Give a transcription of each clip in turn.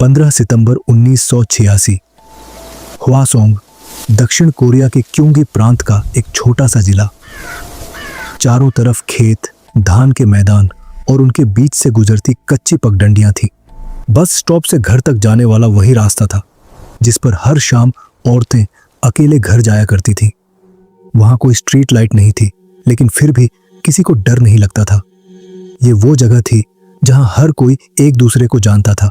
15 सितंबर 1986। Hwasong दक्षिण Korea के क्योंगी प्रांत का एक छोटा सा जिला। चारों तरफ खेत, धान के मैदान और उनके बीच से गुजरती कच्ची पगडंडियां थी। बस स्टॉप से घर तक जाने वाला वही रास्ता था जिस पर हर शाम औरतें अकेले घर जाया करती थीं। वहां कोई स्ट्रीट लाइट नहीं थी, लेकिन फिर भी किसी को डर नहीं लगता था। ये वो जगह थी जहां हर कोई एक दूसरे को जानता था।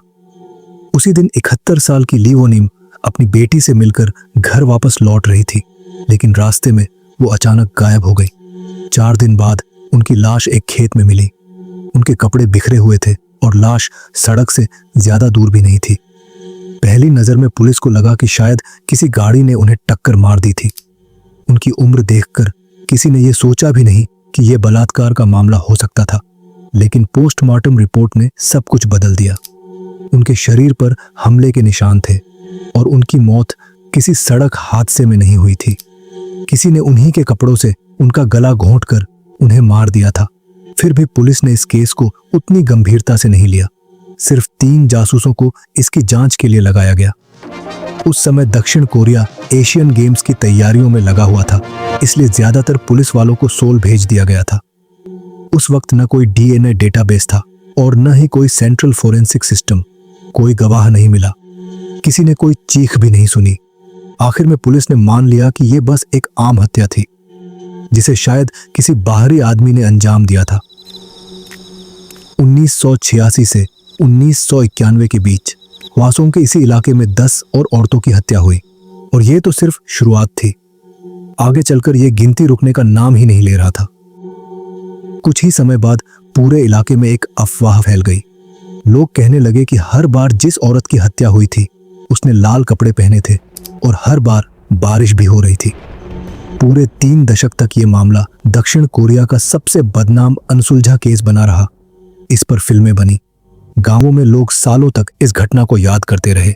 उसी दिन 71 साल की लीवोनिम अपनी बेटी से मिलकर घर वापस लौट रही थी, लेकिन रास्ते में वो अचानक गायब हो गई। 4 दिन बाद उनकी लाश एक खेत में मिली। उनके कपड़े बिखरे हुए थे और लाश सड़क से ज्यादा दूर भी नहीं थी। पहली नजर में पुलिस को लगा कि शायद किसी गाड़ी ने उन्हें टक्कर मार दी थी। उनकी उम्र देखकर किसी ने यह सोचा भी नहीं कि यह बलात्कार का मामला हो सकता था, लेकिन पोस्टमार्टम रिपोर्ट ने सब कुछ बदल दिया। उनके शरीर पर हमले के निशान थे और उनकी मौत किसी सड़क हादसे में नहीं हुई थी। किसी ने उन्हीं के कपड़ों से उनका गला घोंटकर उन्हें मार दिया था। फिर भी पुलिस ने इस केस को उतनी गंभीरता से नहीं लिया। सिर्फ 3 जासूसों को इसकी जांच के लिए लगाया गया। उस समय दक्षिण कोरिया एशियन गेम्स की तैयारियों में लगा हुआ था, इसलिए ज्यादातर पुलिस वालों को सोल भेज दिया गया था। उस वक्त न कोई डीएनए डेटाबेस था और न ही कोई सेंट्रल फोरेंसिक सिस्टम। कोई गवाह नहीं मिला, किसी ने कोई चीख भी नहीं सुनी। आखिर में पुलिस ने मान लिया कि यह बस एक आम हत्या थी, जिसे शायद किसी बाहरी आदमी ने अंजाम दिया था। 1986 से 1991 के बीच हवासोंग के इसी इलाके में 10 और औरतों की हत्या हुई, और यह तो सिर्फ शुरुआत थी। आगे चलकर यह गिनती रुकने का नाम ही नहीं ले रहा था। कुछ ही समय बाद पूरे इलाके में एक अफवाह फैल गई। लोग कहने लगे कि हर बार जिस औरत की हत्या हुई थी उसने लाल कपड़े पहने थे और हर बार बारिश भी हो रही थी। पूरे 3 दशक तक ये मामला दक्षिण कोरिया का सबसे बदनाम अनसुलझा केस बना रहा। इस पर फिल्में बनी। गांवों में लोग सालों तक इस घटना को याद करते रहे।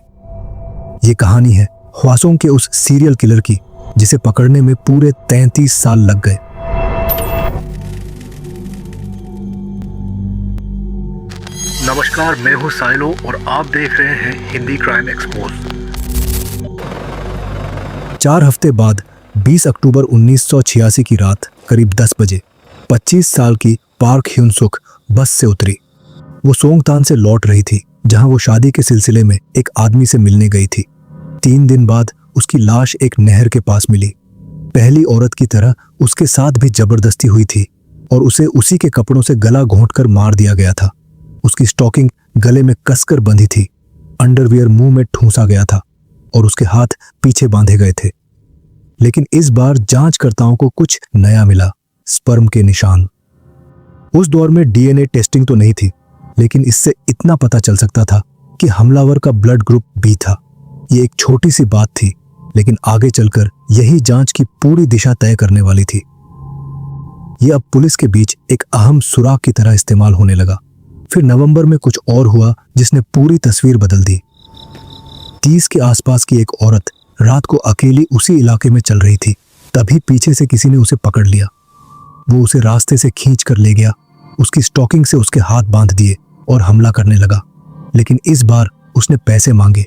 ये कहानी है हवासोंग के उस सीरियल किलर की, जिसे पकड़ने में पूरे 33 साल लग गए। नमस्कार, मैं हूं साइलो और आप देख रहे हैं हिंदी क्राइम एक्सपोज। 4 हफ्ते बाद 20 अक्टूबर 1986 की रात करीब 10 बजे 25 साल की पार्क ह्यून सुक बस से उतरी। वो सोंगतान से लौट रही थी, जहां वो शादी के सिलसिले में एक आदमी से मिलने गई थी। 3 दिन बाद उसकी लाश एक नहर के पास मिली। पहली औरत की तरह उसके साथ भी जबरदस्ती हुई थी और उसे उसी के कपड़ों से गला घोंटकर मार दिया गया था। उसकी स्टॉकिंग गले में कसकर बंधी थी, अंडरवियर मुंह में ठूंसा गया था और उसके हाथ पीछे बांधे गए थे। लेकिन इस बार जांचकर्ताओं को कुछ नया मिला, स्पर्म के निशान। उस दौर में डीएनए टेस्टिंग तो नहीं थी, लेकिन इससे इतना पता चल सकता था कि हमलावर का ब्लड ग्रुप बी था। ये एक छोटी सी बात थी, लेकिन आगे चलकर यही जांच की पूरी दिशा तय करने वाली थी। ये अब पुलिस के बीच एक अहम सुराग की तरह इस्तेमाल होने लगा। फिर नवंबर में कुछ और हुआ जिसने पूरी तस्वीर बदल दी। 30 के आसपास की एक औरत रात को अकेली उसी इलाके में चल रही थी। तभी पीछे से किसी ने उसे पकड़ लिया। वो उसे रास्ते से खींच कर ले गया, उसकी स्टॉकिंग से उसके हाथ बांध दिए और हमला करने लगा। लेकिन इस बार उसने पैसे मांगे।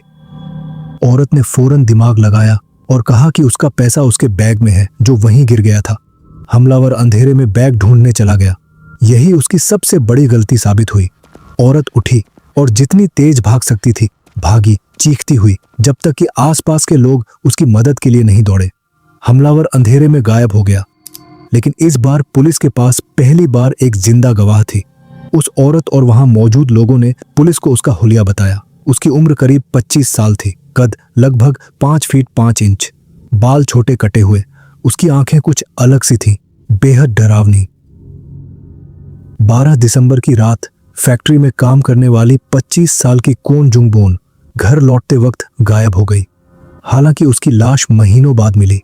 औरत ने फौरन दिमाग लगाया और कहा कि उसका पैसा उसके बैग में है, जो वहीं गिर गया था। हमलावर अंधेरे में बैग ढूंढने चला गया। यही उसकी सबसे बड़ी गलती साबित हुई। औरत उठी और जितनी तेज भाग सकती थी भागी, चीखती हुई, जब तक कि आसपास के लोग उसकी मदद के लिए नहीं दौड़े। हमलावर अंधेरे में गायब हो गया। लेकिन इस बार पुलिस के पास पहली बार एक जिंदा गवाह थी। उस औरत और वहां मौजूद लोगों ने पुलिस को उसका हुलिया बताया। उसकी उम्र करीब 25 साल थी, कद लगभग 5 फीट 5 इंच, बाल छोटे कटे हुए। उसकी आंखें कुछ अलग सी थीं, बेहद डरावनी। 12 दिसंबर की रात फैक्ट्री में काम करने वाली 25 साल की कोन जुंग बोन घर लौटते वक्त गायब हो गई। हालांकि उसकी लाश महीनों बाद मिली।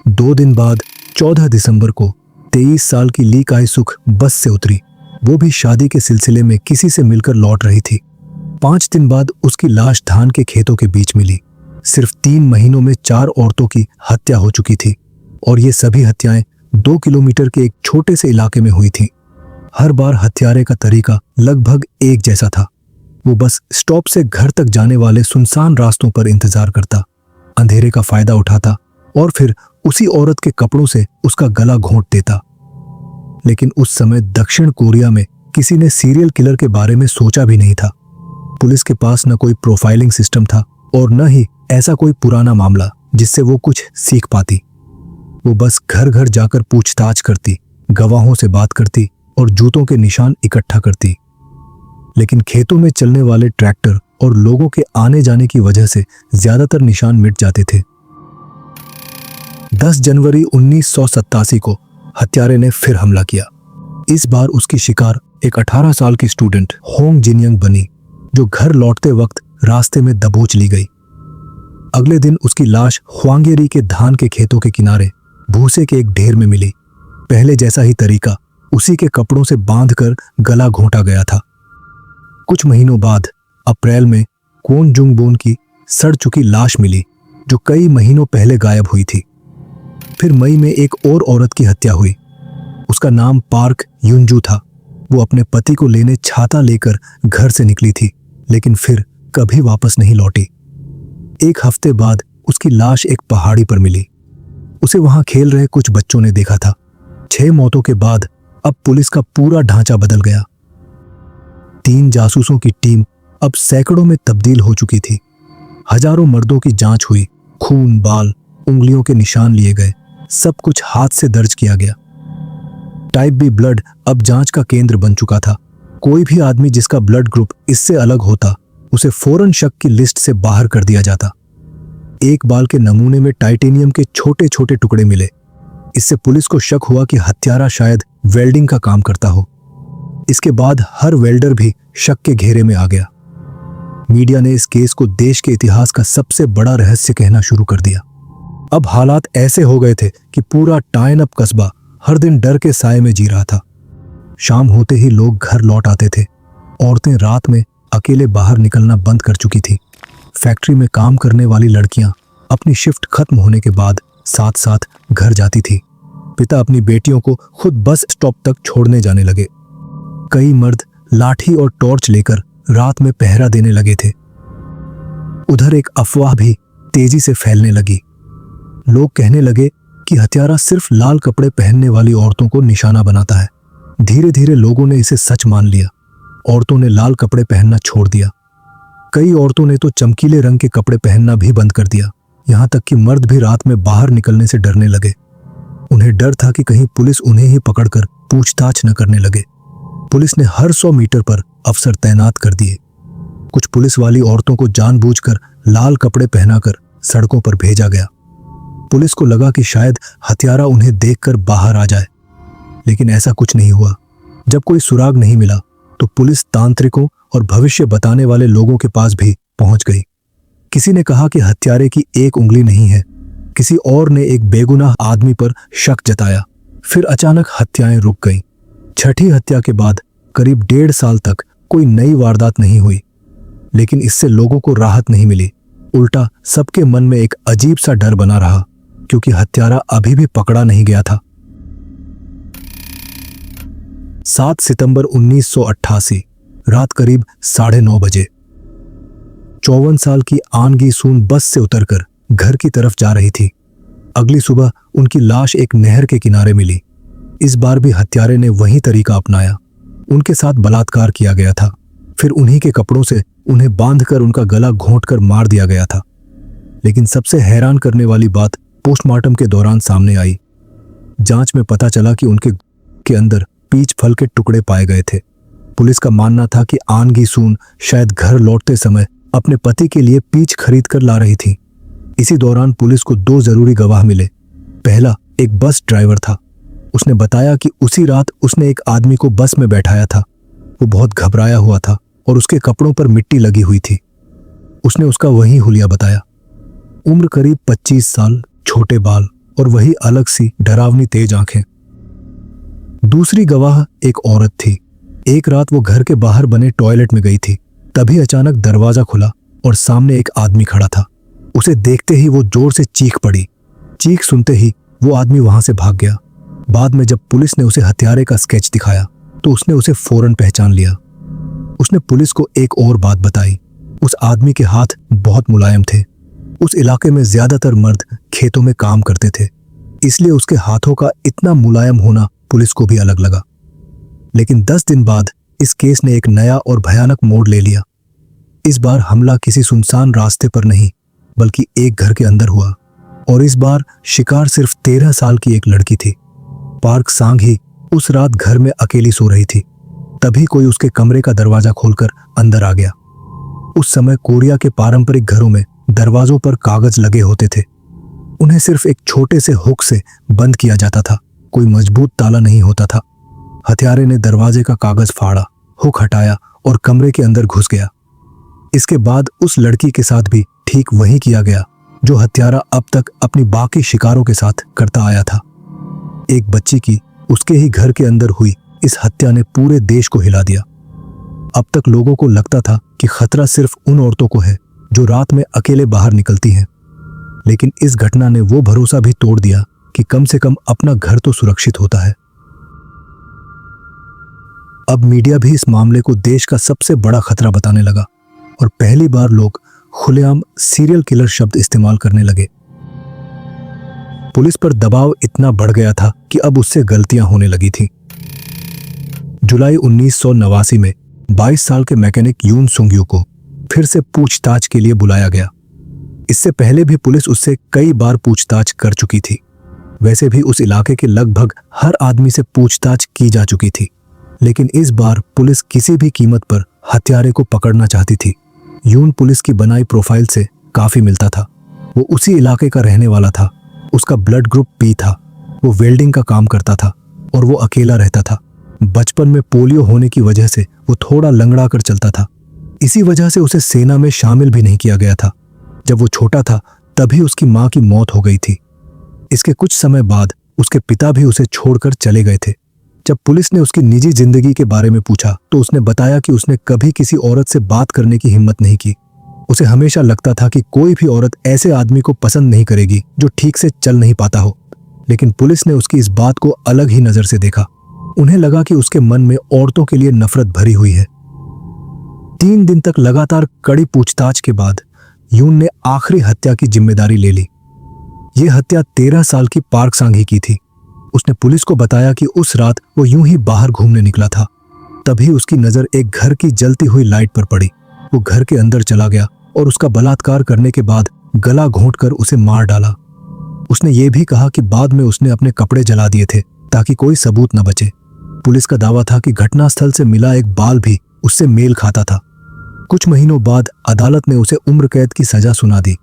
2 दिन बाद 14 दिसंबर को 23 साल की ली काई सुक बस से उतरी। वो भी शादी के सिलसिले में किसी से मिलकर लौट रही थी। 5 दिन बाद उसकी लाश धान के खेतों के बीच मिली। सिर्फ 3 महीनों में 4 औरतों की हत्या हो चुकी थी, और ये सभी हत्याएं 2 किलोमीटर के एक छोटे से इलाके में हुई थी। हर बार हत्यारे का तरीका लगभग एक जैसा था। वो बस स्टॉप से घर तक जाने वाले सुनसान रास्तों पर इंतजार करता, अंधेरे का फायदा उठाता और फिर उसी औरत के कपड़ों से उसका गला घोंट देता। लेकिन उस समय दक्षिण कोरिया में किसी ने सीरियल किलर के बारे में सोचा भी नहीं था। पुलिस के पास न कोई प्रोफाइलिंग सिस्टम था और न ही ऐसा कोई पुराना मामला जिससे वो कुछ सीख पाती। वो बस घर घर जाकर पूछताछ करती, गवाहों से बात करती और जूतों के निशान इकट्ठा करती। लेकिन खेतों में चलने वाले ट्रैक्टर और लोगों के आने जाने की वजह से ज्यादातर निशान मिट जाते थे। 10 जनवरी 1987 को हत्यारे ने फिर हमला किया। इस बार उसकी शिकार एक 18 साल की स्टूडेंट होंग जिनयंग बनी, जो घर लौटते वक्त रास्ते में दबोच ली गई। अगले दिन उसकी लाश ह्वांगेरी के धान के खेतों के किनारे भूसे के एक ढेर में मिली। पहले जैसा ही तरीका, उसी के कपड़ों से बांधकर गला घोंटा गया था। कुछ महीनों बाद अप्रैल में क्वोन जुंग बोन की सड़ चुकी लाश मिली, जो कई महीनों पहले गायब हुई थी। फिर मई में एक और औरत की हत्या हुई। उसका नाम पार्क युनजू था। वो अपने पति को लेने छाता लेकर घर से निकली थी, लेकिन फिर कभी वापस नहीं लौटी। एक हफ्ते बाद उसकी लाश एक पहाड़ी पर मिली। उसे वहां खेल रहे कुछ बच्चों ने देखा था। 6 मौतों के बाद अब पुलिस का पूरा ढांचा बदल गया। 3 जासूसों की टीम अब सैकड़ों में तब्दील हो चुकी थी। हजारों मर्दों की जांच हुई, खून, बाल, उंगलियों के निशान लिए गए, सब कुछ हाथ से दर्ज किया गया। टाइप बी ब्लड अब जांच का केंद्र बन चुका था। कोई भी आदमी जिसका ब्लड ग्रुप इससे अलग होता, उसे फौरन शक की लिस्ट से बाहर कर दिया जाता। एक बाल के नमूने में टाइटेनियम के छोटे छोटे टुकड़े मिले। इससे पुलिस को शक हुआ कि हत्यारा शायद वेल्डिंग का काम करता हो। इसके बाद हर वेल्डर भी शक के घेरे में आ गया। मीडिया ने इस केस को देश के इतिहास का सबसे बड़ा रहस्य कहना शुरू कर दिया। अब हालात ऐसे हो गए थे कि पूरा टाइन अप कस्बा हर दिन डर के साए में जी रहा था। शाम होते ही लोग घर लौट आते थे। औरतें रात में अकेले बाहर निकलना बंद कर चुकी थी। फैक्ट्री में काम करने वाली लड़कियां अपनी शिफ्ट खत्म होने के बाद साथ साथ घर जाती थी। पिता अपनी बेटियों को खुद बस स्टॉप तक छोड़ने जाने लगे। कई मर्द लाठी और टॉर्च लेकर रात में पहरा देने लगे थे। उधर एक अफवाह भी तेजी से फैलने लगी। लोग कहने लगे कि हत्यारा सिर्फ लाल कपड़े पहनने वाली औरतों को निशाना बनाता है। धीरे धीरे लोगों ने इसे सच मान लिया। औरतों ने लाल कपड़े पहनना छोड़ दिया। कई औरतों ने तो चमकीले रंग के कपड़े पहनना भी बंद कर दिया। यहां तक कि मर्द भी रात में बाहर निकलने से डरने लगे। उन्हें डर था कि कहीं पुलिस उन्हें ही पकड़कर पूछताछ न करने लगे। पुलिस ने हर 100 मीटर पर अफसर तैनात कर दिए। कुछ पुलिस वाली औरतों को जानबूझकर लाल कपड़े पहनाकर सड़कों पर भेजा गया। पुलिस को लगा कि शायद हत्यारा उन्हें देखकर बाहर आ जाए, लेकिन ऐसा कुछ नहीं हुआ। जब कोई सुराग नहीं मिला तो पुलिस तांत्रिकों और भविष्य बताने वाले लोगों के पास भी पहुंच गई। किसी ने कहा कि हत्यारे की एक उंगली नहीं है। किसी और ने एक बेगुनाह आदमी पर शक जताया। फिर अचानक हत्याएं रुक गईं। छठी हत्या के बाद करीब 1.5 साल तक कोई नई वारदात नहीं हुई, लेकिन इससे लोगों को राहत नहीं मिली। उल्टा सबके मन में एक अजीब सा डर बना रहा, क्योंकि हत्यारा अभी भी पकड़ा नहीं गया था। 7 सितंबर 1988 रात करीब 9:30 बजे 54 साल की आन गी सून बस से उतरकर घर की तरफ जा रही थी। अगली सुबह उनकी लाश एक नहर के किनारे मिली। इस बार भी हत्यारे ने वही तरीका अपनाया। उनके साथ बलात्कार किया गया था। फिर उन्हीं के कपड़ों से उन्हें बांधकर उनका गला घोंटकर मार दिया गया था। लेकिन सबसे हैरान करने वाली बात पोस्टमार्टम के दौरान सामने आई। जांच में पता चला कि उनके के अंदर पीच फल के टुकड़े पाए गए थे। पुलिस का मानना था कि आन गी सून शायद घर लौटते समय अपने पति के लिए पीच खरीद कर ला रही थी। इसी दौरान पुलिस को 2 जरूरी गवाह मिले। पहला एक बस ड्राइवर था। उसने बताया कि उसी रात उसने एक आदमी को बस में बैठाया था। वो बहुत घबराया हुआ था और उसके कपड़ों पर मिट्टी लगी हुई थी। उसने उसका वही हुलिया बताया। उम्र करीब 25 साल, छोटे बाल और वही अलग सी डरावनी तेज आंखें। दूसरी गवाह एक औरत थी। एक रात वो घर के बाहर बने टॉयलेट में गई थी। तभी अचानक दरवाजा खुला और सामने एक आदमी खड़ा था। उसे देखते ही वो जोर से चीख पड़ी। चीख सुनते ही वो आदमी वहां से भाग गया। बाद में जब पुलिस ने उसे हत्यारे का स्केच दिखाया तो उसने उसे फौरन पहचान लिया। उसने पुलिस को एक और बात बताई। उस आदमी के हाथ बहुत मुलायम थे। उस इलाके में ज्यादातर मर्द खेतों में काम करते थे, इसलिए उसके हाथों का इतना मुलायम होना पुलिस को भी अलग लगा। लेकिन 10 दिन बाद इस केस ने एक नया और भयानक मोड़ ले लिया। इस बार हमला किसी सुनसान रास्ते पर नहीं, बल्कि एक घर के अंदर हुआ। और इस बार शिकार सिर्फ 13 साल की एक लड़की थी। पार्क सांघी उस रात घर में अकेली सो रही थी। तभी कोई उसके कमरे का दरवाजा खोलकर अंदर आ गया। उस समय कोरिया के पारंपरिक घरों में दरवाजों पर कागज लगे होते थे। उन्हें सिर्फ एक छोटे से हुक से बंद किया जाता था, कोई मजबूत ताला नहीं होता था। हत्यारे ने दरवाजे का कागज फाड़ा, हुक हटाया और कमरे के अंदर घुस गया। इसके बाद उस लड़की के साथ भी ठीक वही किया गया जो हत्यारा अब तक अपनी बाकी शिकारों के साथ करता आया था। एक बच्ची की उसके ही घर के अंदर हुई इस हत्या ने पूरे देश को हिला दिया। अब तक लोगों को लगता था कि खतरा सिर्फ उन औरतों को है जो रात में अकेले बाहर निकलती हैं, लेकिन इस घटना ने वो भरोसा भी तोड़ दिया कि कम से कम अपना घर तो सुरक्षित होता है। अब मीडिया भी इस मामले को देश का सबसे बड़ा खतरा बताने लगा और पहली बार लोग खुलेआम सीरियल किलर शब्द इस्तेमाल करने लगे। पुलिस पर दबाव इतना बढ़ गया था कि अब उससे गलतियां होने लगी थी। जुलाई 1989 में 22 साल के मैकेनिक यून सुंगयू को फिर से पूछताछ के लिए बुलाया गया। इससे पहले भी पुलिस उससे कई बार पूछताछ कर चुकी थी। वैसे भी उस इलाके के लगभग हर आदमी से पूछताछ की जा चुकी थी, लेकिन इस बार पुलिस किसी भी कीमत पर हत्यारे को पकड़ना चाहती थी। यून पुलिस की बनाई प्रोफाइल से काफी मिलता था। वो उसी इलाके का रहने वाला था। उसका ब्लड ग्रुप बी था। वो वेल्डिंग का काम करता था और वो अकेला रहता था। बचपन में पोलियो होने की वजह से वो थोड़ा लंगड़ा कर चलता था। इसी वजह से उसे सेना में शामिल भी नहीं किया गया था। जब वो छोटा था तभी उसकी मां की मौत हो गई थी। इसके कुछ समय बाद उसके पिता भी उसे छोड़कर चले गए थे। जब पुलिस ने उसकी निजी जिंदगी के बारे में पूछा तो उसने बताया कि उसने कभी किसी औरत से बात करने की हिम्मत नहीं की। उसे हमेशा लगता था कि कोई भी औरत ऐसे आदमी को पसंद नहीं करेगी जो ठीक से चल नहीं पाता हो। लेकिन पुलिस ने उसकी इस बात को अलग ही नजर से देखा। उन्हें लगा कि उसके मन में औरतों के लिए नफरत भरी हुई है। 3 दिन तक लगातार कड़ी पूछताछ के बाद यून ने आखिरी हत्या की जिम्मेदारी ले ली। यह हत्या 13 साल की पार्क सांघी की थी। उसने पुलिस को बताया कि उस रात वो यूं ही बाहर घूमने निकला था। तभी उसकी नजर एक घर की जलती हुई लाइट पर पड़ी। वो घर के अंदर चला गया और उसका बलात्कार करने के बाद गला घोंटकर उसे मार डाला। उसने ये भी कहा कि बाद में उसने अपने कपड़े जला दिए थे ताकि कोई सबूत न बचे। पुलिस का दावा था कि घटनास्थल से मिला एक बाल भी उससे मेल खाता था। कुछ महीनों बाद अदालत ने उसे उम्र कैद की सजा सुना दी,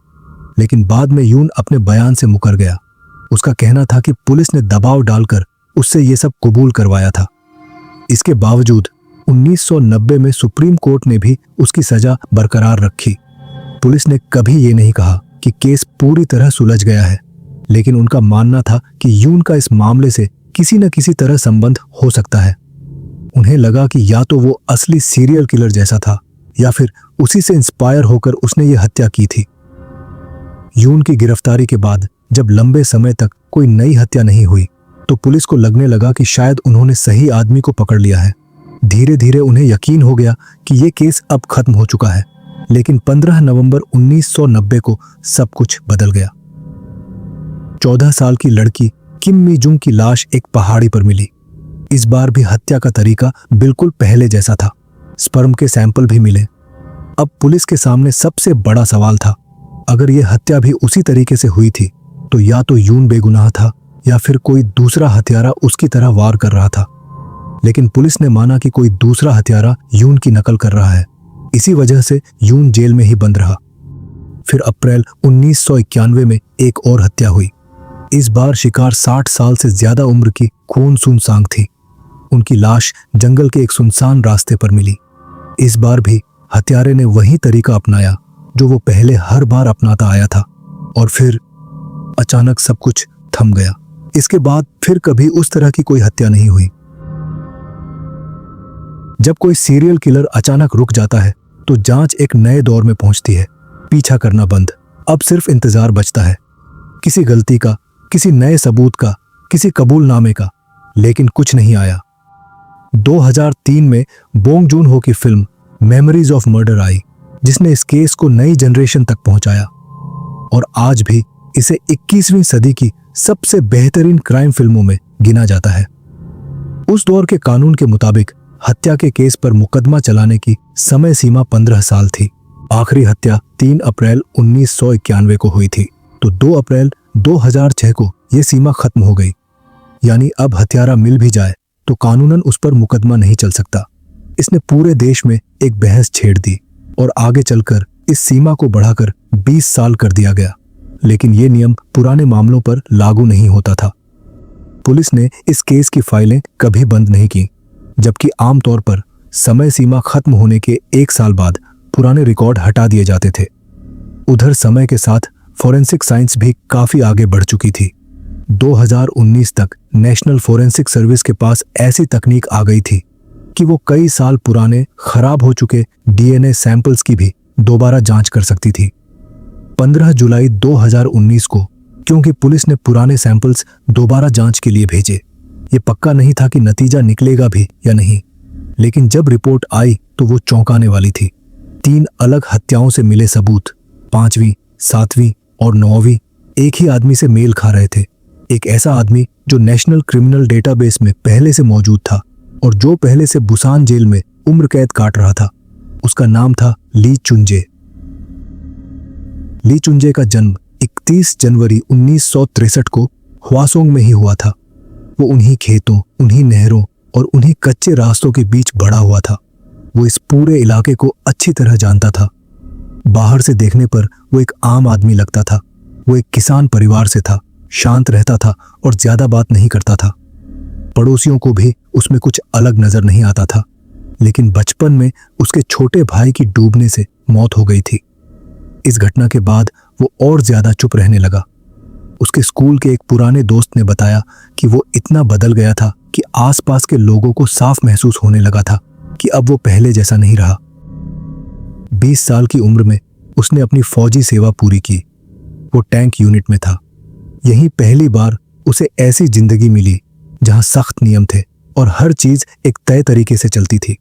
लेकिन बाद में यून अपने बयान से मुकर गया। उसका कहना था कि पुलिस ने दबाव डालकर उससे ये सब कबूल करवाया था। इसके बावजूद 1990 में सुप्रीम कोर्ट ने भी उसकी सजा बरकरार रखी। पुलिस ने कभी ये नहीं कहा कि केस पूरी तरह सुलझ गया है, लेकिन उनका मानना था कि यून का इस मामले से किसी न किसी तरह संबंध हो सकता है। उन्हें लगा कि या तो वो असली सीरियल किलर जैसा था या फिर उसी से इंस्पायर होकर उसने ये हत्या की थी। यून की गिरफ्तारी के बाद जब लंबे समय तक कोई नई हत्या नहीं हुई तो पुलिस को लगने लगा कि शायद उन्होंने सही आदमी को पकड़ लिया है। धीरे धीरे उन्हें यकीन हो गया कि ये केस अब खत्म हो चुका है। लेकिन 15 नवंबर 1990 को सब कुछ बदल गया। 14 साल की लड़की किम मी जुंग की लाश एक पहाड़ी पर मिली। इस बार भी हत्या का तरीका बिल्कुल पहले जैसा था। स्पर्म के सैंपल भी मिले। अब पुलिस के सामने सबसे बड़ा सवाल था, अगर यह हत्या भी उसी तरीके से हुई थी तो या तो यून बेगुनाह था या फिर कोई दूसरा हत्यारा उसकी तरह वार कर रहा था। लेकिन पुलिस ने माना कि कोई दूसरा हत्यारा यून की नकल कर रहा है। इसी वजह से यून जेल में ही बंद रहा। फिर अप्रैल 1991 में एक और हत्या हुई। इस बार शिकार 60 साल से ज्यादा उम्र की खून सुन सांग थी। उनकी लाश जंगल के एक सुनसान रास्ते पर मिली। इस बार भी हत्यारे ने वही तरीका अपनाया जो वो पहले हर बार अपनाता आया था। और फिर अचानक सब कुछ थम गया। इसके बाद फिर कभी उस तरह की कोई हत्या नहीं हुई। जब कोई सीरियल किलर अचानक रुक जाता है तो जांच एक नए दौर में पहुंचती है। पीछा करना बंद, अब सिर्फ इंतजार बचता है, किसी गलती का, किसी नए सबूत का, किसी कबूलनामे का। लेकिन कुछ नहीं आया। 2003 में बोंग जून हो की फिल्म मेमोरीज ऑफ मर्डर आई, जिसने इस केस को नई जनरेशन तक पहुंचाया और आज भी इसे 21वीं सदी की सबसे बेहतरीन क्राइम फिल्मों में गिना जाता है। उस दौर के कानून के मुताबिक हत्या के केस पर मुकदमा चलाने की समय सीमा 15 साल थी। आखिरी हत्या 3 अप्रैल 1991 को हुई थी, तो 2 अप्रैल 2006 को यह सीमा खत्म हो गई। यानी अब हत्यारा मिल भी जाए तो कानूनन उस पर मुकदमा नहीं चल सकता। इसने पूरे देश में एक बहस छेड़ दी और आगे चलकर इस सीमा को बढ़ाकर 20 साल कर दिया गया। लेकिन यह नियम पुराने मामलों पर लागू नहीं होता था। पुलिस ने इस केस की फाइलें कभी बंद नहीं की, जबकि आमतौर पर समय सीमा खत्म होने के 1 साल बाद पुराने रिकॉर्ड हटा दिए जाते थे। उधर समय के साथ फोरेंसिक साइंस भी काफी आगे बढ़ चुकी थी। 2019 तक नेशनल फोरेंसिक सर्विस के पास ऐसी तकनीक आ गई थी कि वो कई साल पुराने खराब हो चुके डीएनए सैंपल्स की भी दोबारा जांच कर सकती थी। 15 जुलाई 2019 को क्योंकि पुलिस ने पुराने सैंपल्स दोबारा जांच के लिए भेजे, ये पक्का नहीं था कि नतीजा निकलेगा भी या नहीं, लेकिन जब रिपोर्ट आई तो वो चौंकाने वाली थी। 3 अलग हत्याओं से मिले सबूत 5वीं, 7वीं और 9वीं एक ही आदमी से मेल खा रहे थे। एक ऐसा आदमी जो नेशनल क्रिमिनल डेटाबेस में पहले से मौजूद था और जो पहले से बुसान जेल में उम्र कैद काट रहा था। उसका नाम था ली चुंजे। ली चुंजे का जन्म 31 जनवरी 1963 को ह्वासोंग में ही हुआ था। वो उन्हीं खेतों, उन्हीं नहरों और उन्हीं कच्चे रास्तों के बीच बड़ा हुआ था। वो इस पूरे इलाके को अच्छी तरह जानता था। बाहर से देखने पर वो एक आम आदमी लगता था। वो एक किसान परिवार से था, शांत रहता था और ज्यादा बात नहीं करता था। पड़ोसियों को भी उसमें कुछ अलग नजर नहीं आता था। लेकिन बचपन में उसके छोटे भाई की डूबने से मौत हो गई थी। इस घटना के बाद वो और ज्यादा चुप रहने लगा। उसके स्कूल के एक पुराने दोस्त ने बताया कि वो इतना बदल गया था कि आसपास के लोगों को साफ महसूस होने लगा था कि अब वो पहले जैसा नहीं रहा। 20 साल की उम्र में उसने अपनी फौजी सेवा पूरी की। वो टैंक यूनिट में था। यही पहली बार उसे ऐसी जिंदगी मिली जहां सख्त नियम थे और हर चीज एक तय तरीके से चलती थी।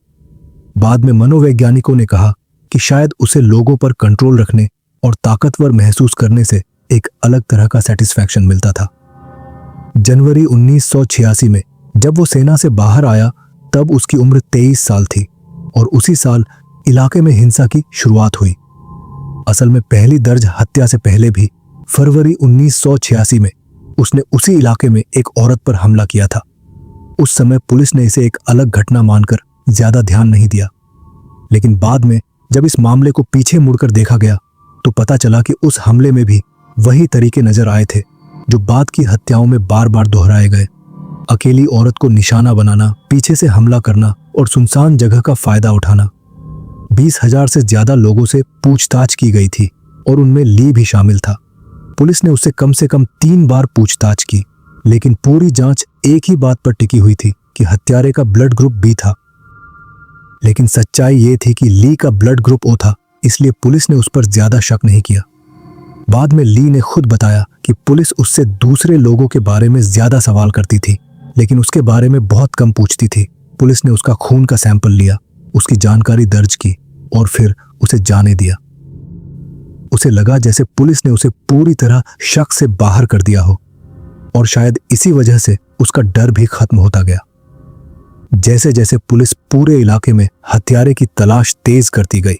बाद में मनोवैज्ञानिकों ने कहा कि शायद उसे लोगों पर कंट्रोल रखने और ताकतवर महसूस करने से एक अलग तरह का सेटिस्फैक्शन मिलता था। जनवरी 1986 में जब वो सेना से बाहर आया तब उसकी उम्र 23 साल थी और उसी साल इलाके में हिंसा की शुरुआत हुई। असल में पहली दर्ज हत्या से पहले भी फरवरी 1986 में उसने उसी इलाके में एक औरत पर हमला किया था। उस समय पुलिस ने इसे एक अलग घटना मानकर ज्यादा ध्यान नहीं दिया, लेकिन बाद में जब इस मामले को पीछे मुड़कर देखा गया तो पता चला कि उस हमले में भी वही तरीके नजर आए थे जो बाद की हत्याओं में बार बार दोहराए गए। अकेली औरत को निशाना बनाना, पीछे से हमला करना और सुनसान जगह का फायदा उठाना। 20,000 से ज्यादा लोगों से पूछताछ की गई थी और उनमें ली भी शामिल था। पुलिस ने उससे कम से कम 3 बार पूछताछ की, लेकिन पूरी जांच एक ही बात पर टिकी हुई थी कि हत्यारे का ब्लड ग्रुप बी था। लेकिन सच्चाई ये थी कि ली का ब्लड ग्रुप ओ था, इसलिए पुलिस ने उस पर ज्यादा शक नहीं किया। बाद में ली ने खुद बताया कि पुलिस उससे दूसरे लोगों के बारे में ज्यादा सवाल करती थी, लेकिन उसके बारे में बहुत कम पूछती थी। पुलिस ने उसका खून का सैंपल लिया, उसकी जानकारी दर्ज की और फिर उसे जाने दिया। उसे लगा जैसे पुलिस ने उसे पूरी तरह शक से बाहर कर दिया हो और शायद इसी वजह से उसका डर भी खत्म होता गया। जैसे जैसे पुलिस पूरे इलाके में हत्यारे की तलाश तेज करती गई,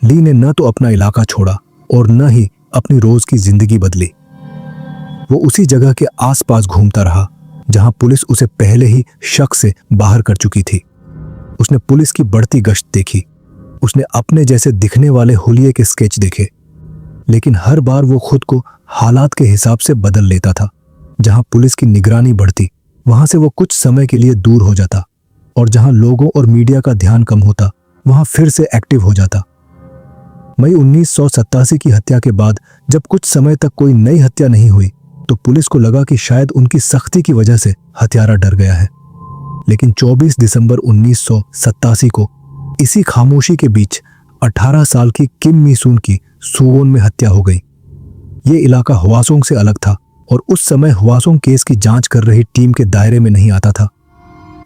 ली ने न तो अपना इलाका छोड़ा और न ही अपनी रोज की जिंदगी बदली। वो उसी जगह के आसपास घूमता रहा जहां पुलिस उसे पहले ही शक से बाहर कर चुकी थी। उसने पुलिस की बढ़ती गश्त देखी, उसने अपने जैसे दिखने वाले हुलिये के स्केच देखे, लेकिन हर बार वो खुद को हालात के हिसाब से बदल लेता था। जहां पुलिस की निगरानी बढ़ती, वहां से वो कुछ समय के लिए दूर हो जाता और जहां लोगों और मीडिया का ध्यान कम होता, वहां फिर से एक्टिव हो जाता। मई 1987 की हत्या के बाद जब कुछ समय तक कोई नई हत्या नहीं हुई तो पुलिस को लगा कि शायद उनकी सख्ती की वजह से हत्यारा डर गया है। लेकिन 24 दिसंबर 1987 को इसी खामोशी के बीच 18 साल की किम मी सून की सुवोन में हत्या हो गई। ये इलाका ह्वासोंग से अलग था और उस समय ह्वासोंग केस की जांच कर रही टीम के दायरे में नहीं आता था।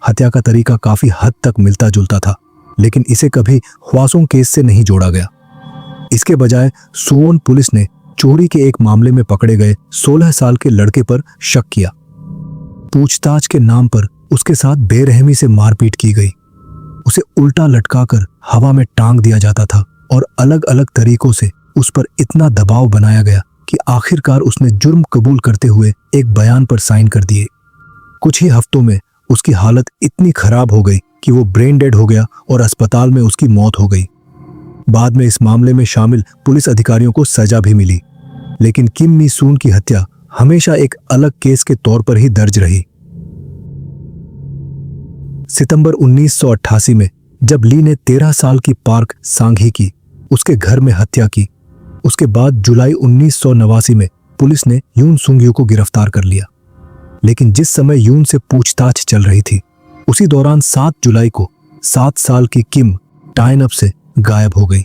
हत्या का तरीका काफी हद तक मिलता जुलता था, लेकिन इसे कभी ह्वासोंग केस से नहीं जोड़ा गया। इसके बजाय सुवोन पुलिस ने चोरी के एक मामले में पकड़े गए 16 साल के लड़के पर शक किया। पूछताछ के नाम पर उसके साथ बेरहमी से मारपीट की गई। उसे उल्टा लटकाकर हवा में टांग दिया जाता था और अलग अलग तरीकों से उस पर इतना दबाव बनाया गया कि आखिरकार उसने जुर्म कबूल करते हुए एक बयान पर साइन कर दिए। कुछ ही हफ्तों में उसकी हालत इतनी खराब हो गई कि वो ब्रेन डेड हो गया और अस्पताल में उसकी मौत हो गई। बाद में इस मामले में शामिल पुलिस अधिकारियों को सजा भी मिली, लेकिन किम मी सून की हत्या हमेशा एक अलग केस के तौर पर ही दर्ज रही। सितंबर 1988 में जब ली ने 13 साल की पार्क सांघी की उसके घर में हत्या की, उसके बाद जुलाई 1989 में पुलिस ने यून सुंग यू को गिरफ्तार कर लिया। लेकिन जिस समय यून से पूछताछ चल रही थी, उसी दौरान 7 जुलाई को 7 साल की किम टाइन अप से गायब हो गई।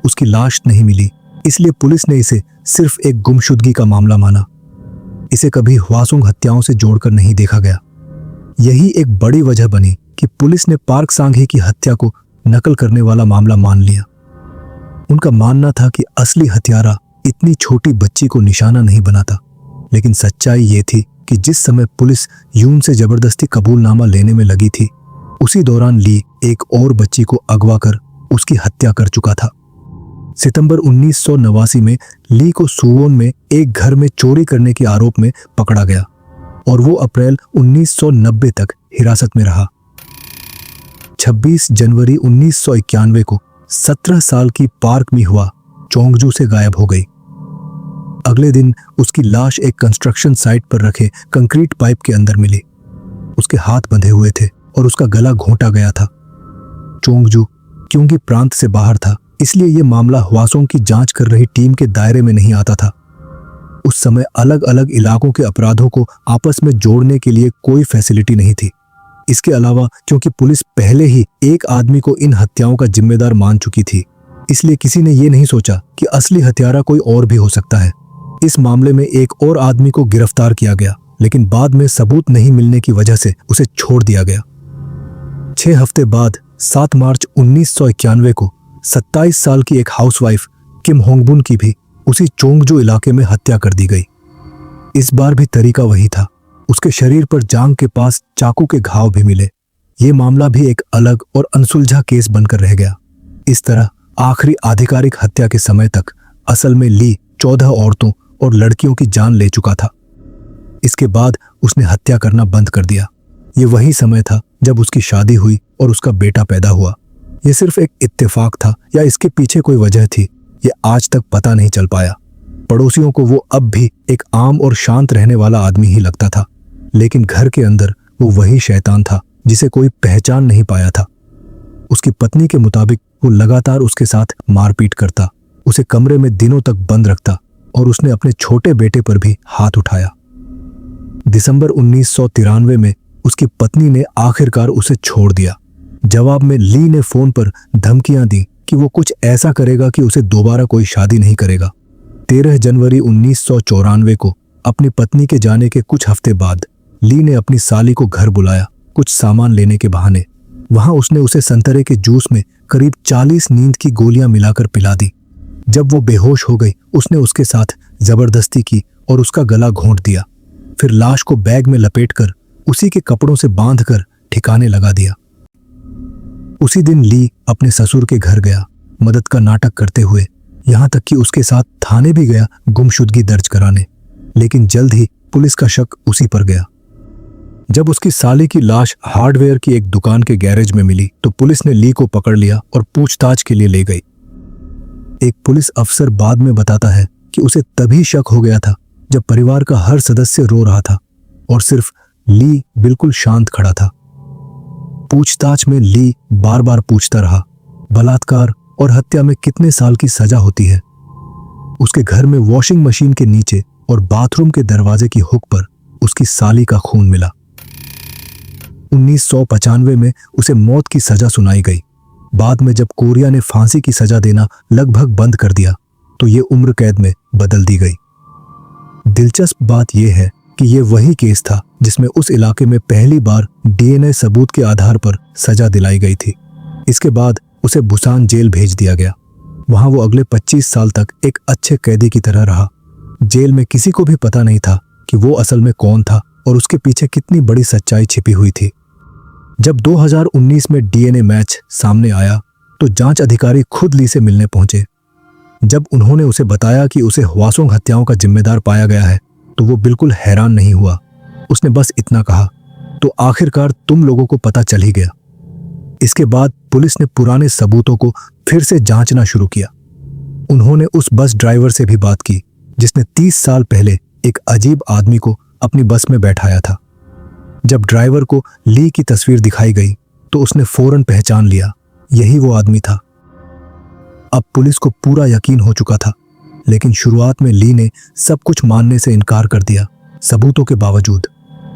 उसकी लाश नहीं मिली, इसलिए पुलिस ने इसे सिर्फ एक गुमशुदगी का मामला माना। इसे कभी ह्वासुंग हत्याओं से जोड़कर नहीं देखा गया। यही एक बड़ी वजह बनी कि पुलिस ने पार्क सांघे की हत्या को नकल करने वाला मामला मान लिया। उनका मानना था कि असली हत्यारा इतनी छोटी बच्ची को निशाना नहीं बनाता, लेकिन सच्चाई ये थी कि जिस समय पुलिस यून से जबरदस्ती कबूलनामा लेने में लगी थी, उसी दौरान ली एक और बच्ची को अगवा कर उसकी हत्या कर चुका था। सितंबर 1989 में ली को सुवोन में एक घर में चोरी करने के आरोप में पकड़ा गया और वो अप्रैल 1990 तक हिरासत में रहा। 26 जनवरी 1991 को 17 साल की पार्क मी हुआ चोंगजू से गायब हो गई। अगले दिन उसकी लाश एक कंस्ट्रक्शन साइट पर रखे कंक्रीट पाइप के अंदर मिली। उसके हाथ बंधे हुए थे और उसका गला घोंटा गया था। चोंगजू क्योंकि प्रांत से बाहर था, इसलिए यह मामला ह्वासोंग की जांच कर रही टीम के दायरे में नहीं आता था। उस समय अलग अलग इलाकों के अपराधों को आपस में जोड़ने के लिए कोई फैसिलिटी नहीं थी। इसके अलावा क्योंकि पुलिस पहले ही एक आदमी को इन हत्याओं का जिम्मेदार मान चुकी थी, इसलिए किसी ने यह नहीं सोचा कि असली हत्यारा कोई और भी हो सकता है। इस मामले में एक और आदमी को गिरफ्तार किया गया, लेकिन बाद में सबूत नहीं मिलने की वजह से उसे छोड़ दिया गया। 6 हफ्ते बाद 7 मार्च 1991 को 27 साल की एक हाउसवाइफ किम होंगबुन की भी उसी चोंगजू इलाके में हत्या कर दी गई। इस बार भी तरीका वही था। उसके शरीर पर जांघ के पास चाकू के घाव भी मिले। ये मामला भी एक अलग और अनसुलझा केस बनकर रह गया। इस तरह आखिरी आधिकारिक हत्या के समय तक असल में ली 14 औरतों और लड़कियों की जान ले चुका था। इसके बाद उसने हत्या करना बंद कर दिया। ये वही समय था जब उसकी शादी हुई और उसका बेटा पैदा हुआ। ये सिर्फ एक इत्तेफाक था या इसके पीछे कोई वजह थी, ये आज तक पता नहीं चल पाया। पड़ोसियों को वो अब भी एक आम और शांत रहने वाला आदमी ही लगता था, लेकिन घर के अंदर वो वही शैतान था जिसे कोई पहचान नहीं पाया था। उसकी पत्नी के मुताबिक वो लगातार उसके साथ मारपीट करता, उसे कमरे में दिनों तक बंद रखता और उसने अपने छोटे बेटे पर भी हाथ उठाया। दिसंबर 1993 में उसकी पत्नी ने आखिरकार उसे छोड़ दिया। जवाब में ली ने फोन पर धमकियां दी कि वो कुछ ऐसा करेगा कि उसे दोबारा कोई शादी नहीं करेगा। 13 जनवरी 1994 को अपनी पत्नी के जाने के कुछ हफ्ते बाद ली ने अपनी साली को घर बुलाया कुछ सामान लेने के बहाने। वहां उसने उसे संतरे के जूस में करीब 40 नींद की गोलियां मिलाकर पिला दी। जब वो बेहोश हो गई, उसने उसके साथ जबरदस्ती की और उसका गला घोंट दिया। फिर लाश को बैग में लपेटकर उसी के कपड़ों से बांधकर ठिकाने लगा दिया। उसी दिन ली अपने ससुर के घर गया, मदद का नाटक करते हुए, यहां तक कि उसके साथ थाने भी गया गुमशुदगी दर्ज कराने। लेकिन जल्द ही पुलिस का शक उसी पर गया। जब उसकी साली की लाश हार्डवेयर की एक दुकान के गैरेज में मिली तो पुलिस ने ली को पकड़ लिया और पूछताछ के लिए ले गई। एक पुलिस अफसर बाद में बताता है कि उसे तभी शक हो गया था जब परिवार का हर सदस्य रो रहा था और सिर्फ ली बिल्कुल शांत खड़ा था। पूछताछ में ली बार बार पूछता रहा, बलात्कार और हत्या में कितने साल की सजा होती है। उसके घर में वॉशिंग मशीन के नीचे और बाथरूम के दरवाजे की हुक पर उसकी साली का खून मिला। 1995 में उसे मौत की सजा सुनाई गई। बाद में जब कोरिया ने फांसी की सजा देना लगभग बंद कर दिया तो ये उम्र कैद में बदल दी गई। दिलचस्प बात यह है कि यह वही केस था जिसमें उस इलाके में पहली बार डीएनए सबूत के आधार पर सजा दिलाई गई थी। इसके बाद उसे बुसान जेल भेज दिया गया। वहां वो अगले 25 साल तक एक अच्छे कैदी की तरह रहा। जेल में किसी को भी पता नहीं था कि वो असल में कौन था और उसके पीछे कितनी बड़ी सच्चाई छिपी हुई थी। जब 2019 में डीएनए मैच सामने आया तो जांच अधिकारी खुद ली से मिलने पहुंचे। जब उन्होंने उसे बताया कि उसे हवासोंग हत्याओं का जिम्मेदार पाया गया है तो वो बिल्कुल हैरान नहीं हुआ। उसने बस इतना कहा, तो आखिरकार तुम लोगों को पता चल ही गया। इसके बाद पुलिस ने पुराने सबूतों को फिर से जांचना शुरू किया। उन्होंने उस बस ड्राइवर से भी बात की जिसने 30 साल पहले एक अजीब आदमी को अपनी बस में बैठाया था। जब ड्राइवर को ली की तस्वीर दिखाई गई तो उसने फौरन पहचान लिया, यही वो आदमी था। अब पुलिस को पूरा यकीन हो चुका था, लेकिन शुरुआत में ली ने सब कुछ मानने से इनकार कर दिया। सबूतों के बावजूद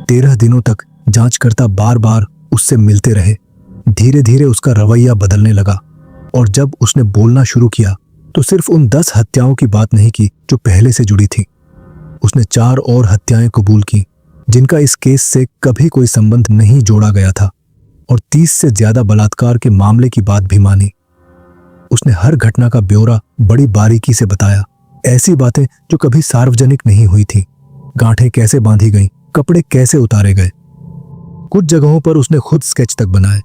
13 दिनों तक जांचकर्ता बार बार उससे मिलते रहे। धीरे धीरे उसका रवैया बदलने लगा और जब उसने बोलना शुरू किया तो सिर्फ उन 10 हत्याओं की बात नहीं की जो पहले से जुड़ी थी। उसने 4 और हत्याएं कबूल की जिनका इस केस से कभी कोई संबंध नहीं जोड़ा गया था और 30 से ज्यादा बलात्कार के मामले की बात भी मानी। उसने हर घटना का ब्यौरा बड़ी बारीकी से बताया, ऐसी बातें जो कभी सार्वजनिक नहीं हुई थी। गांठें कैसे बांधी गईं, कपड़े कैसे उतारे गए। कुछ जगहों पर उसने खुद स्केच तक बनाए।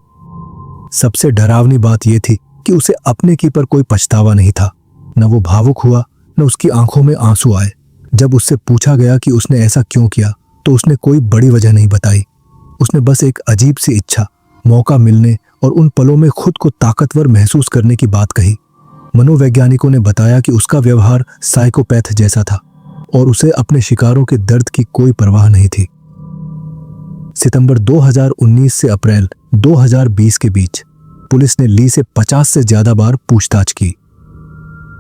सबसे डरावनी बात यह थी कि उसे अपने की पर कोई पछतावा नहीं था। न वो भावुक हुआ, न उसकी आंखों में आंसू आए। जब उससे पूछा गया कि उसने ऐसा क्यों किया तो उसने कोई बड़ी वजह नहीं बताई। उसने बस एक अजीब सी इच्छा, मौका मिलने और उन पलों में खुद को ताकतवर महसूस करने की बात कही। मनोवैज्ञानिकों ने बताया कि उसका व्यवहार साइकोपैथ जैसा था और उसे अपने शिकारों के दर्द की कोई परवाह नहीं थी। सितंबर 2019 से अप्रैल 2020 के बीच पुलिस ने ली से 50 से ज्यादा बार पूछताछ की।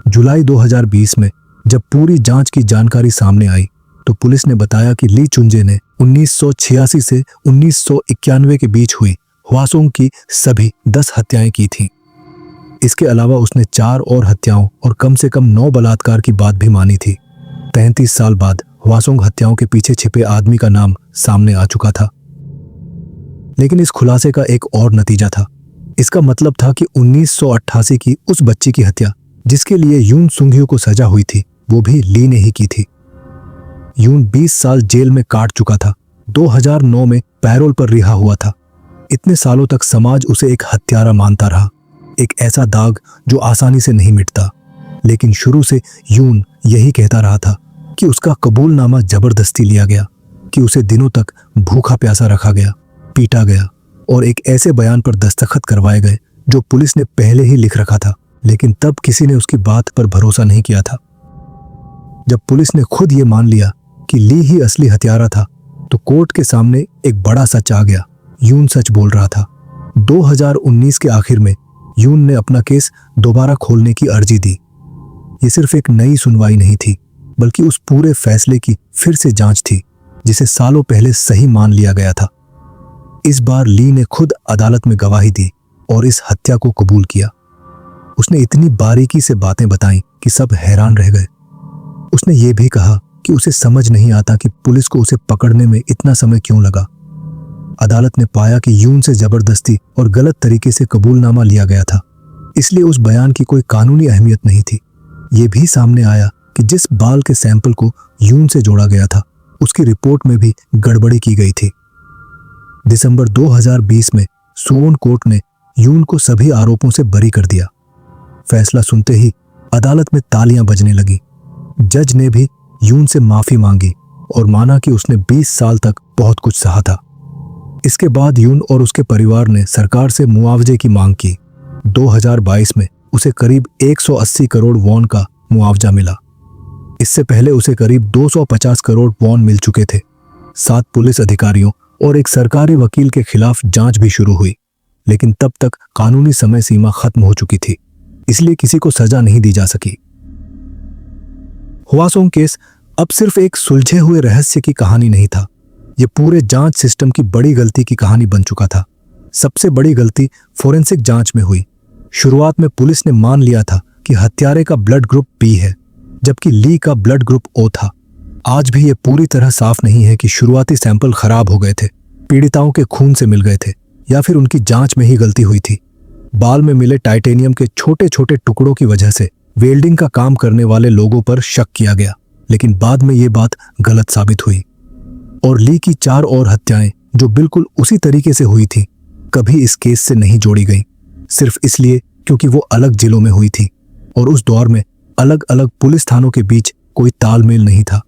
जुलाई 2020 में जब पूरी जांच की जानकारी सामने आई तो पुलिस ने बताया कि ली चुंजे ने 1986 से 1991 के बीच हुई हवासोंग की सभी 10 हत्याएं की थीं। इसके अलावा उसने 4 और हत्याओं और कम से कम 9 बलात्कार की बात भी मानी थी। 35 साल बाद हवासोंग हत्याओं के पीछे छिपे आदमी का नाम सामने आ चुका था। लेकिन इस खुलासे का एक और नतीजा था। इसका मतलब था कि 1988 की उस बच्ची की हत्या जिसके लिए यून सुंघियो को सजा हुई थी वो भी ली ने ही की थी। यून 20 साल जेल में काट चुका था। 2009 में पैरोल पर रिहा हुआ था। इतने सालों तक समाज उसे एक हत्यारा मानता रहा, एक ऐसा दाग जो आसानी से नहीं मिटता। लेकिन शुरू से यून यही कहता रहा था कि उसका कबूलनामा जबरदस्ती लिया गया, कि उसे दिनों तक भूखा प्यासा रखा गया, पीटा गया और एक ऐसे बयान पर दस्तखत करवाए गए जो पुलिस ने पहले ही लिख रखा था। लेकिन तब किसी ने उसकी बात पर भरोसा नहीं किया था। जब पुलिस ने खुद ये मान लिया कि ली ही असली हत्यारा था तो कोर्ट के सामने एक बड़ा सच आ गया। यून सच बोल रहा था। 2019 के आखिर में यून ने अपना केस दोबारा खोलने की अर्जी दी। ये सिर्फ एक नई सुनवाई नहीं थी, बल्कि उस पूरे फैसले की फिर से जांच थी जिसे सालों पहले सही मान लिया गया था। इस बार ली ने खुद अदालत में गवाही दी और इस हत्या को कबूल किया। उसने इतनी बारीकी से बातें बताईं कि सब हैरान रह गए। उसने ये भी कहा कि उसे समझ नहीं आता कि पुलिस को उसे पकड़ने में इतना समय क्यों लगा। अदालत ने पाया कि यून से जबरदस्ती और गलत तरीके से कबूलनामा लिया गया था, इसलिए उस बयान की कोई कानूनी अहमियत नहीं थी। ये भी सामने आया कि जिस बाल के सैंपल को यून से जोड़ा गया था उसकी रिपोर्ट में भी गड़बड़ी की गई थी। दिसंबर 2020 में सुवोन कोर्ट ने यून को सभी आरोपों से बरी कर दिया। फैसला सुनते ही अदालत में तालियां बजने लगी। जज ने भी यून से माफी मांगी और माना कि उसने 20 साल तक बहुत कुछ सहा था। इसके बाद यून और उसके परिवार ने सरकार से मुआवजे की मांग की। 2022 में उसे करीब 180 करोड़ वॉन का मुआवजा मिला। इससे पहले उसे करीब 250 करोड़ वॉन मिल चुके थे। 7 पुलिस अधिकारियों और एक सरकारी वकील के खिलाफ जांच भी शुरू हुई, लेकिन तब तक कानूनी समय सीमा खत्म हो चुकी थी, इसलिए किसी को सजा नहीं दी जा सकी। हवासोंग केस अब सिर्फ एक सुलझे हुए रहस्य की कहानी नहीं था, यह पूरे जांच सिस्टम की बड़ी गलती की कहानी बन चुका था। सबसे बड़ी गलती फोरेंसिक जांच में हुई। शुरुआत में पुलिस ने मान लिया था कि हत्यारे का ब्लड ग्रुप बी है, जबकि ली का ब्लड ग्रुप ओ था। आज भी यह पूरी तरह साफ नहीं है कि शुरुआती सैंपल खराब हो गए थे, पीड़िताओं के खून से मिल गए थे, या फिर उनकी जांच में ही गलती हुई थी। बाल में मिले टाइटेनियम के छोटे छोटे टुकड़ों की वजह से वेल्डिंग का काम करने वाले लोगों पर शक किया गया, लेकिन बाद में ये बात गलत साबित हुई। और ली की 4 और हत्याएं जो बिल्कुल उसी तरीके से हुई थी, कभी इस केस से नहीं जोड़ी गई, सिर्फ इसलिए क्योंकि वो अलग जिलों में हुई थी और उस दौर में अलग अलग पुलिस थानों के बीच कोई तालमेल नहीं था।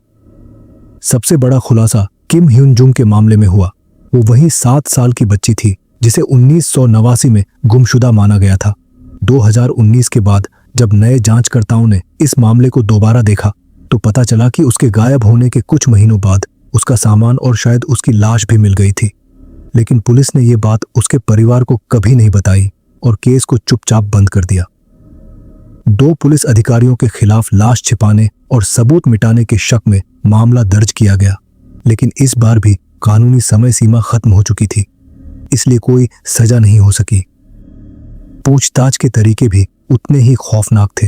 सबसे बड़ा खुलासा किम ह्यून जुंग के मामले में हुआ। वो वही 7 साल की बच्ची थी जिसे 1989 में गुमशुदा माना गया था। 2019 के बाद जब नए जांचकर्ताओं ने इस मामले को दोबारा देखा तो पता चला कि उसके गायब होने के कुछ महीनों बाद उसका सामान और शायद उसकी लाश भी मिल गई थी। लेकिन पुलिस ने यह बात उसके परिवार को कभी नहीं बताई और केस को चुपचाप बंद कर दिया। 2 पुलिस अधिकारियों के खिलाफ लाश छिपाने और सबूत मिटाने के शक में मामला दर्ज किया गया, लेकिन इस बार भी कानूनी समय सीमा खत्म हो चुकी थी, इसलिए कोई सजा नहीं हो सकी। पूछताछ के तरीके भी उतने ही खौफनाक थे।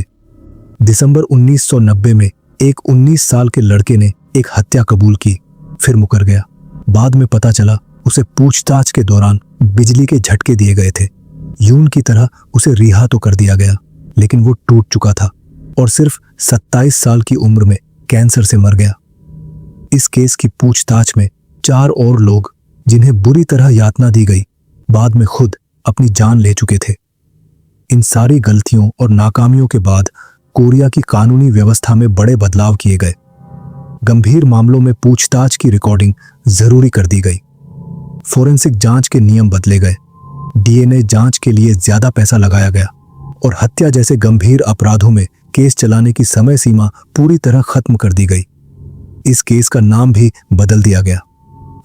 दिसंबर 1990 में एक 19 साल के लड़के ने एक हत्या कबूल की, फिर मुकर गया। बाद में पता चला उसे पूछताछ के दौरान बिजली के झटके दिए गए थे। यून की तरह उसे रिहा तो कर दिया गया, लेकिन वो टूट चुका था और सिर्फ 27 साल की उम्र में कैंसर से मर गया। इस केस की पूछताछ में 4 और लोग जिन्हें बुरी तरह यातना दी गई, बाद में खुद अपनी जान ले चुके थे। इन सारी गलतियों और नाकामियों के बाद कोरिया की कानूनी व्यवस्था में बड़े बदलाव किए गए। गंभीर मामलों में पूछताछ की रिकॉर्डिंग जरूरी कर दी गई। फोरेंसिक जांच के नियम बदले गए, डीएनए जांच के लिए ज्यादा पैसा लगाया गया और हत्या जैसे गंभीर अपराधों में केस चलाने की समय सीमा पूरी तरह खत्म कर दी गई। इस केस का नाम भी बदल दिया गया।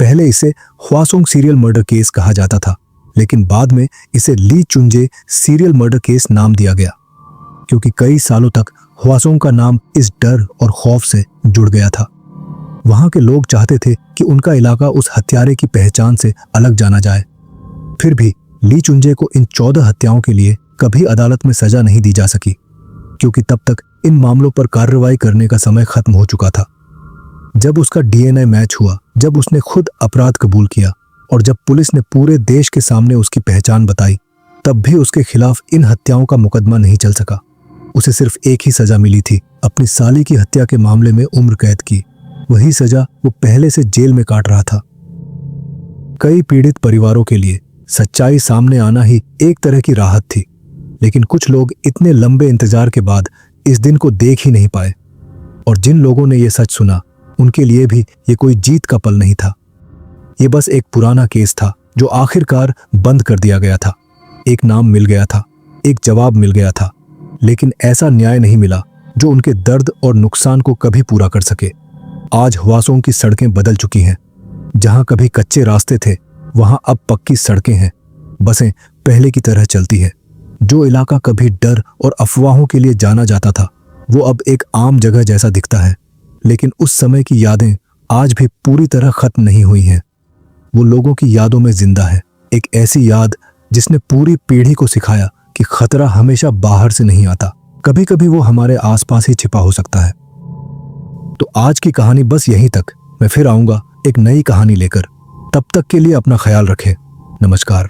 पहले इसे ह्वासोंग सीरियल मर्डर केस कहा जाता था, लेकिन बाद में इसे ली चुंजे सीरियल मर्डर केस नाम दिया गया, क्योंकि कई सालों तक ह्वासोंग का नाम इस डर और खौफ से जुड़ गया था। वहां के लोग चाहते थे कि उनका इलाका उस हत्यारे की पहचान से अलग जाना जाए। फिर भी ली चुंजे को इन 14 हत्याओं के लिए कभी अदालत में सजा नहीं दी जा सकी, क्योंकि तब तक इन मामलों पर कार्रवाई करने का समय खत्म हो चुका था। जब उसका डीएनए मैच हुआ, जब उसने खुद अपराध कबूल किया और जब पुलिस ने पूरे देश के सामने उसकी पहचान बताई, तब भी उसके खिलाफ इन हत्याओं का मुकदमा नहीं चल सका। उसे सिर्फ एक ही सजा मिली थी, अपनी साली की हत्या के मामले में उम्र कैद की। वही सजा वो पहले से जेल में काट रहा था। कई पीड़ित परिवारों के लिए सच्चाई सामने आना ही एक तरह की राहत थी, लेकिन कुछ लोग इतने लंबे इंतजार के बाद इस दिन को देख ही नहीं पाए। और जिन लोगों ने यह सच सुना, उनके लिए भी ये कोई जीत का पल नहीं था। ये बस एक पुराना केस था जो आखिरकार बंद कर दिया गया था। एक नाम मिल गया था, एक जवाब मिल गया था, लेकिन ऐसा न्याय नहीं मिला जो उनके दर्द और नुकसान को कभी पूरा कर सके। आज ह्वासोंग की सड़कें बदल चुकी हैं। जहां कभी कच्चे रास्ते थे, वहां अब पक्की सड़कें हैं। बसें पहले की तरह चलती हैं। जो इलाका कभी डर और अफवाहों के लिए जाना जाता था, वो अब एक आम जगह जैसा दिखता है। लेकिन उस समय की यादें आज भी पूरी तरह खत्म नहीं हुई हैं। वो लोगों की यादों में जिंदा है, एक ऐसी याद जिसने पूरी पीढ़ी को सिखाया कि खतरा हमेशा बाहर से नहीं आता, कभी कभी वो हमारे आसपास ही छिपा हो सकता है। तो आज की कहानी बस यहीं तक। मैं फिर आऊंगा एक नई कहानी लेकर। तब तक के लिए अपना ख्याल रखें। नमस्कार।